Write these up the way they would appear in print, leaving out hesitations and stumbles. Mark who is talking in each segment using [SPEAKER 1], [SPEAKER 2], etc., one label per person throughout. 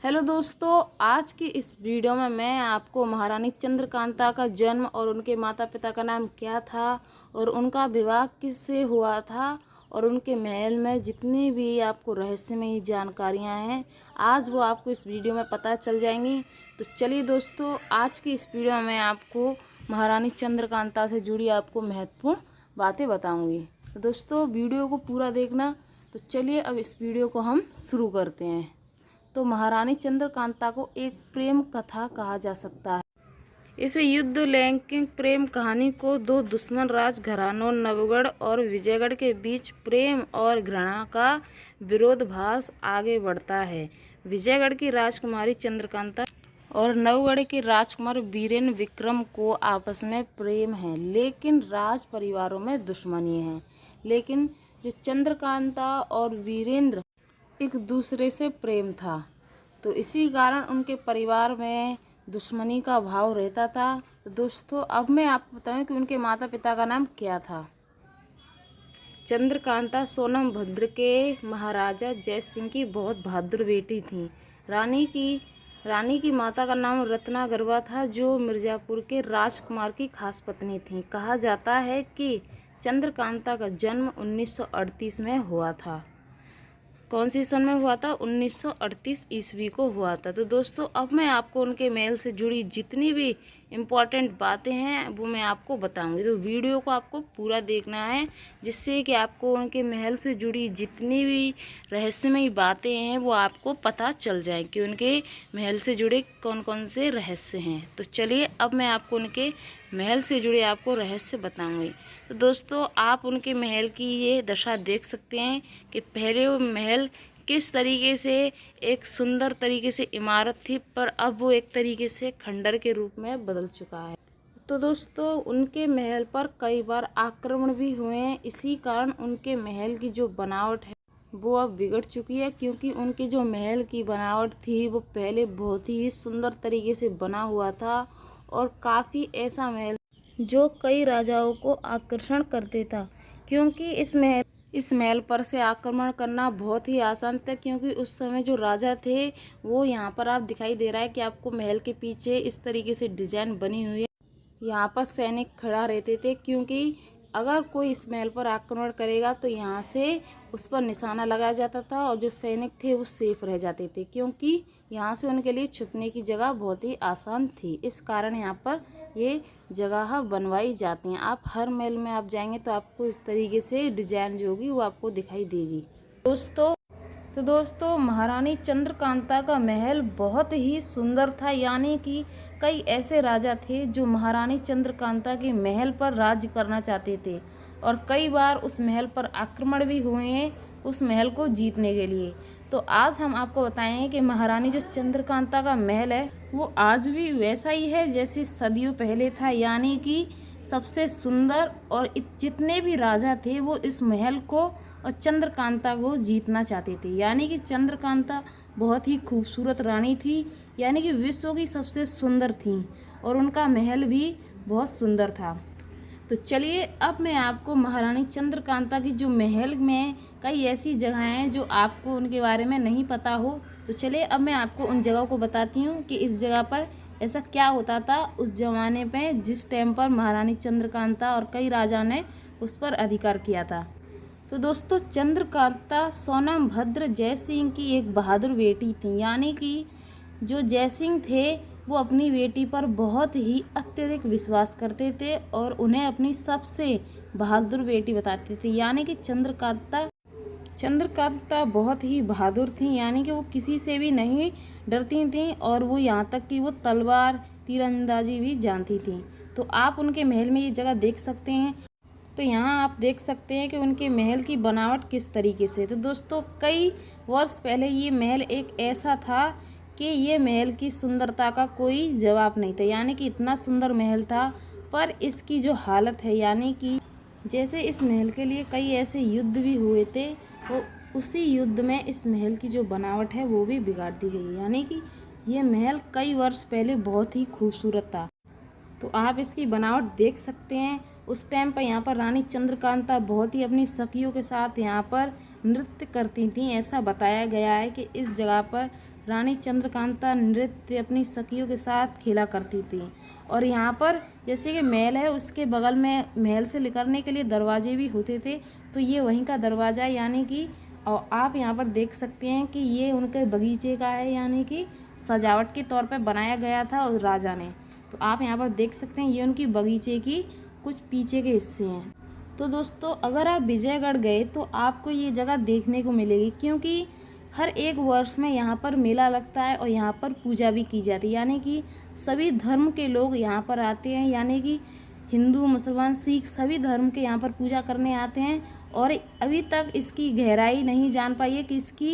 [SPEAKER 1] Hello दोस्तों, आज की इस वीडियो में मैं आपको महारानी चंद्रकांता का जन्म और उनके माता पिता का नाम क्या था और उनका विवाह किससे हुआ था और उनके महल में जितनी भी आपको रहस्यमयी जानकारियां हैं आज वो आपको इस वीडियो में पता चल जाएंगी। तो चलिए दोस्तों, आज की इस वीडियो में आपको महारानी चंद्रकांता से जुड़ी आपको महत्वपूर्ण बातें बताऊँगी। तो दोस्तों, वीडियो को पूरा देखना। तो चलिए अब इस वीडियो को हम शुरू करते हैं। तो महारानी चंद्रकांता को एक प्रेम कथा कहा जा सकता है। इस युद्ध लैंगिक प्रेम कहानी को दो दुश्मन राज घरानों नवगढ़ और विजयगढ़ के बीच प्रेम और घृणा का विरोधाभास आगे बढ़ता है। विजयगढ़ की राजकुमारी चंद्रकांता और नवगढ़ के राजकुमार वीरेंद्र विक्रम को आपस में प्रेम है, लेकिन राज परिवारों में दुश्मनी है। लेकिन जो चंद्रकांता और वीरेंद्र एक दूसरे से प्रेम था, तो इसी कारण उनके परिवार में दुश्मनी का भाव रहता था। तो दोस्तों, अब मैं आपको बताऊं कि उनके माता पिता का नाम क्या था। चंद्रकांता सोनभद्र के महाराजा जय सिंह की बहुत बहादुर बेटी थी। रानी की माता का नाम रत्नागरवा था, जो मिर्जापुर के राजकुमार की खास पत्नी थी। कहा जाता है कि चंद्रकांता का जन्म 1938 में हुआ था। कौन सी सन में हुआ था? 1938 ईस्वी को हुआ था। तो दोस्तों, अब मैं आपको उनके महल से जुड़ी जितनी भी इम्पॉर्टेंट बातें हैं वो मैं आपको बताऊंगी। तो वीडियो को आपको पूरा देखना है, जिससे कि आपको उनके महल से जुड़ी जितनी भी रहस्यमयी बातें हैं वो आपको पता चल जाए कि उनके महल से जुड़े कौन कौन से रहस्य हैं। तो चलिए अब मैं आपको उनके महल से जुड़े आपको रहस्य बताऊंगी। तो दोस्तों, आप उनके महल की ये दशा देख सकते हैं कि पहले वो महल किस तरीके से एक सुंदर तरीके से इमारत थी, पर अब वो एक तरीके से खंडर के रूप में बदल चुका है। तो दोस्तों, उनके महल पर कई बार आक्रमण भी हुए हैं। इसी कारण उनके महल की जो बनावट है वो अब बिगड़ चुकी है, क्योंकि उनके जो महल की बनावट थी वो पहले बहुत ही सुंदर तरीके से बना हुआ था और काफ़ी ऐसा महल जो कई राजाओं को आकर्षण करते था, क्योंकि इस महल पर से आक्रमण करना बहुत ही आसान था। क्योंकि उस समय जो राजा थे वो यहाँ पर आप दिखाई दे रहा है कि आपको महल के पीछे इस तरीके से डिजाइन बनी हुई है। यहाँ पर सैनिक खड़ा रहते थे, क्योंकि अगर कोई इस महल पर आक्रमण करेगा तो यहाँ से उस पर निशाना लगाया जाता था और जो सैनिक थे वो सेफ रह जाते थे, क्योंकि यहाँ से उनके लिए छुपने की जगह बहुत ही आसान थी। इस कारण यहाँ पर ये जगह बनवाई जाती हैं। आप हर महल में आप जाएंगे तो आपको इस तरीके से डिजाइन जो होगी वो आपको दिखाई देगी। दोस्तों, महारानी चंद्रकांता का महल बहुत ही सुंदर था, यानी कि कई ऐसे राजा थे जो महारानी चंद्रकांता के महल पर राज्य करना चाहते थे और कई बार उस महल पर आक्रमण भी हुए हैं उस महल को जीतने के लिए। तो आज हम आपको बताएंगे कि महारानी जो चंद्रकांता का महल है वो आज भी वैसा ही है जैसे सदियों पहले था, यानी कि सबसे सुंदर, और जितने भी राजा थे वो इस महल को और चंद्रकांता को जीतना चाहते थे। यानी कि चंद्रकांता बहुत ही खूबसूरत रानी थी, यानी कि विश्व की सबसे सुंदर थी और उनका महल भी बहुत सुंदर था। तो चलिए अब मैं आपको महारानी चंद्रकांता की जो महल में कई ऐसी जगहें हैं जो आपको उनके बारे में नहीं पता हो, तो चलिए अब मैं आपको उन जगहों को बताती हूँ कि इस जगह पर ऐसा क्या होता था उस ज़माने पे, जिस टाइम पर महारानी चंद्रकांता और कई राजा ने उस पर अधिकार किया था। तो दोस्तों, चंद्रकांता सोनभद्र जय सिंह की एक बहादुर बेटी थी, यानी कि जो जय सिंह थे वो अपनी बेटी पर बहुत ही अत्यधिक विश्वास करते थे और उन्हें अपनी सबसे बहादुर बेटी बताते थे। यानी कि चंद्रकांता बहुत ही बहादुर थी, यानी कि वो किसी से भी नहीं डरती थी और वो यहाँ तक कि वो तलवार तीरंदाजी भी जानती थी। तो आप उनके महल में ये जगह देख सकते हैं। तो यहाँ आप देख सकते हैं कि उनके महल की बनावट किस तरीके से। तो दोस्तों, कई वर्ष पहले ये महल एक ऐसा था कि ये महल की सुंदरता का कोई जवाब नहीं था, यानी कि इतना सुंदर महल था, पर इसकी जो हालत है, यानी कि जैसे इस महल के लिए कई ऐसे युद्ध भी हुए थे, वो उसी युद्ध में इस महल की जो बनावट है वो भी बिगाड़ दी गई। यानी कि ये महल कई वर्ष पहले बहुत ही खूबसूरत था। तो आप इसकी बनावट देख सकते हैं। उस टाइम पर यहाँ पर रानी चंद्रकांता बहुत ही अपनी सखियों के साथ यहाँ पर नृत्य करती थी। ऐसा बताया गया है कि इस जगह पर रानी चंद्रकांता नृत्य अपनी सखियों के साथ खेला करती थी। और यहाँ पर जैसे कि महल है, उसके बगल में महल से निकलने के लिए दरवाजे भी होते थे, तो ये वहीं का दरवाज़ा है, यानी कि और आप यहाँ पर देख सकते हैं कि ये उनके बगीचे का है, यानी कि सजावट के तौर पर बनाया गया था उस राजा ने। तो आप यहाँ पर देख सकते हैं ये उनकी बगीचे की कुछ पीछे के हिस्से हैं। तो दोस्तों, अगर आप विजयगढ़ गए तो आपको ये जगह देखने को मिलेगी, क्योंकि हर एक वर्ष में यहाँ पर मेला लगता है और यहाँ पर पूजा भी की जाती है, यानी कि सभी धर्म के लोग यहाँ पर आते हैं, यानी कि हिंदू, मुसलमान, सिख सभी धर्म के यहाँ पर पूजा करने आते हैं। और अभी तक इसकी गहराई नहीं जान पाई है कि इसकी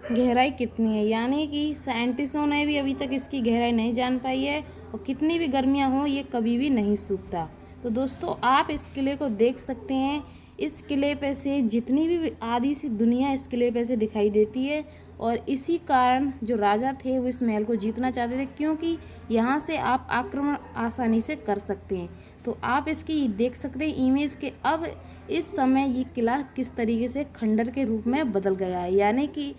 [SPEAKER 1] गहराई कितनी है, यानी कि साइंटिस्टों ने भी अभी तक इसकी गहराई नहीं जान पाई है। और कितनी भी गर्मियाँ हों, ये कभी भी नहीं सूखता। तो दोस्तों, आप इस किले को देख सकते हैं। इस किले पे से जितनी भी आधी सी दुनिया इस किले पे से दिखाई देती है। और इसी कारण जो राजा थे वो इस महल को जीतना चाहते थे, क्योंकि यहाँ से आप आक्रमण आसानी से कर सकते हैं। तो आप इसकी देख सकते हैं इमेज के अब इस समय ये किला किस तरीके से खंडर के रूप में बदल गया है, यानी कि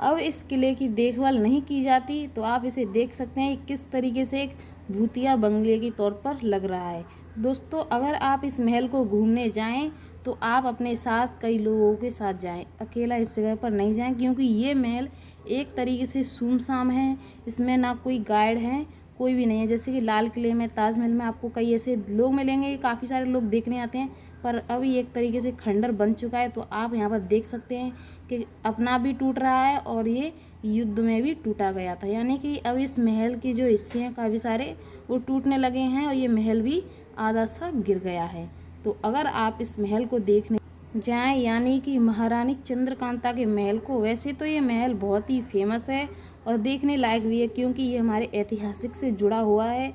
[SPEAKER 1] अब इस किले की देखभाल नहीं की जाती। तो आप इसे देख सकते हैं किस तरीके से एक भूतिया बंगले के तौर पर लग रहा है। दोस्तों, अगर आप इस महल को घूमने जाएं तो आप अपने साथ कई लोगों के साथ जाएं, अकेला इस जगह पर नहीं जाएं, क्योंकि ये महल एक तरीके से सुनसान है। इसमें ना कोई गाइड है, कोई भी नहीं है। जैसे कि लाल किले में, ताजमहल में आपको कई ऐसे लोग मिलेंगे, काफ़ी सारे लोग देखने आते हैं, पर अभी एक तरीके से खंडर बन चुका है। तो आप यहाँ पर देख सकते हैं कि अपना भी टूट रहा है और ये युद्ध में भी टूटा गया था, यानी कि अब इस महल के जो हिस्से हैं काफ़ी सारे वो टूटने लगे हैं और ये महल भी आधा सा गिर गया है। तो अगर आप इस महल को देखने जाएं, यानी कि महारानी चंद्रकांता के महल को, वैसे तो ये महल बहुत ही फेमस है और देखने लायक भी है, क्योंकि ये हमारे ऐतिहासिक से जुड़ा हुआ है।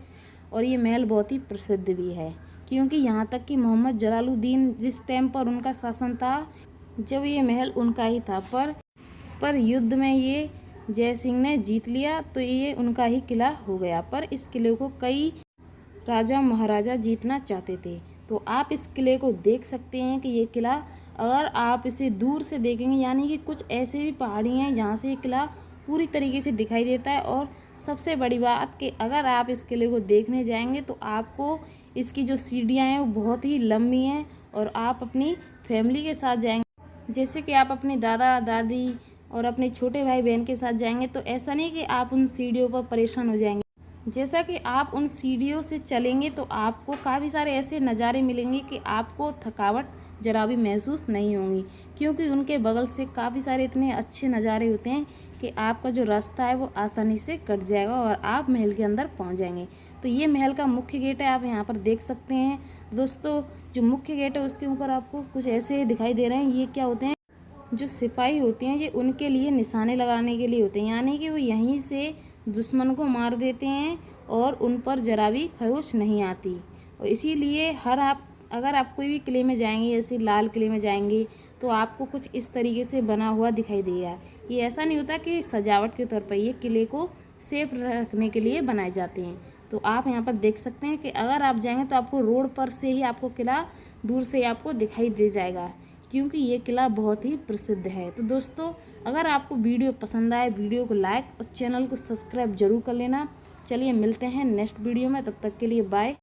[SPEAKER 1] और ये महल बहुत ही प्रसिद्ध भी है, क्योंकि यहाँ तक कि मोहम्मद जलालुद्दीन जिस टाइम पर उनका शासन था, जब ये महल उनका ही था, पर युद्ध में ये जय सिंह ने जीत लिया तो ये उनका ही किला हो गया। पर इस किले को कई राजा महाराजा जीतना चाहते थे। तो आप इस किले को देख सकते हैं कि ये किला, अगर आप इसे दूर से देखेंगे, यानी कि कुछ ऐसे भी पहाड़ी हैं जहाँ से ये किला पूरी तरीके से दिखाई देता है। और सबसे बड़ी बात कि अगर आप इस किले को देखने जाएंगे तो आपको इसकी जो सीढ़ियाँ हैं वो बहुत ही लंबी हैं, और आप अपनी फैमिली के साथ जाएंगे, जैसे कि आप अपने दादा दादी और अपने छोटे भाई बहन के साथ जाएंगे, तो ऐसा नहीं कि आप उन सीढ़ियों पर परेशान हो जाएंगे। जैसा कि आप उन सीढ़ियों से चलेंगे तो आपको काफ़ी सारे ऐसे नज़ारे मिलेंगे कि आपको थकावट जरा भी महसूस नहीं होगी, क्योंकि उनके बगल से काफ़ी सारे इतने अच्छे नज़ारे होते हैं कि आपका जो रास्ता है वो आसानी से कट जाएगा और आप महल के अंदर पहुंच जाएंगे। तो ये महल का मुख्य गेट है, आप यहाँ पर देख सकते हैं। दोस्तों, जो मुख्य गेट है उसके ऊपर आपको कुछ ऐसे दिखाई दे रहे हैं, ये क्या होते हैं, जो सिपाही होते हैं ये उनके लिए निशाने लगाने के लिए होते हैं, यानी कि वो यहीं से दुश्मन को मार देते हैं और उन पर जरा भी खरोच नहीं आती। और इसीलिए अगर आप कोई भी किले में जाएंगे, जैसे लाल किले में जाएंगे, तो आपको कुछ इस तरीके से बना हुआ दिखाई देगा। ये ऐसा नहीं होता कि सजावट के तौर पर, ये किले को सेफ रखने के लिए बनाए जाते हैं। तो आप यहाँ पर देख सकते हैं कि अगर आप जाएंगे तो आपको रोड पर से ही आपको किला दूर से आपको दिखाई दे जाएगा, क्योंकि ये किला बहुत ही प्रसिद्ध है। तो दोस्तों, अगर आपको वीडियो पसंद आए, वीडियो को लाइक और चैनल को सब्सक्राइब जरूर कर लेना। चलिए मिलते हैं नेक्स्ट वीडियो में, तब तक के लिए बाय।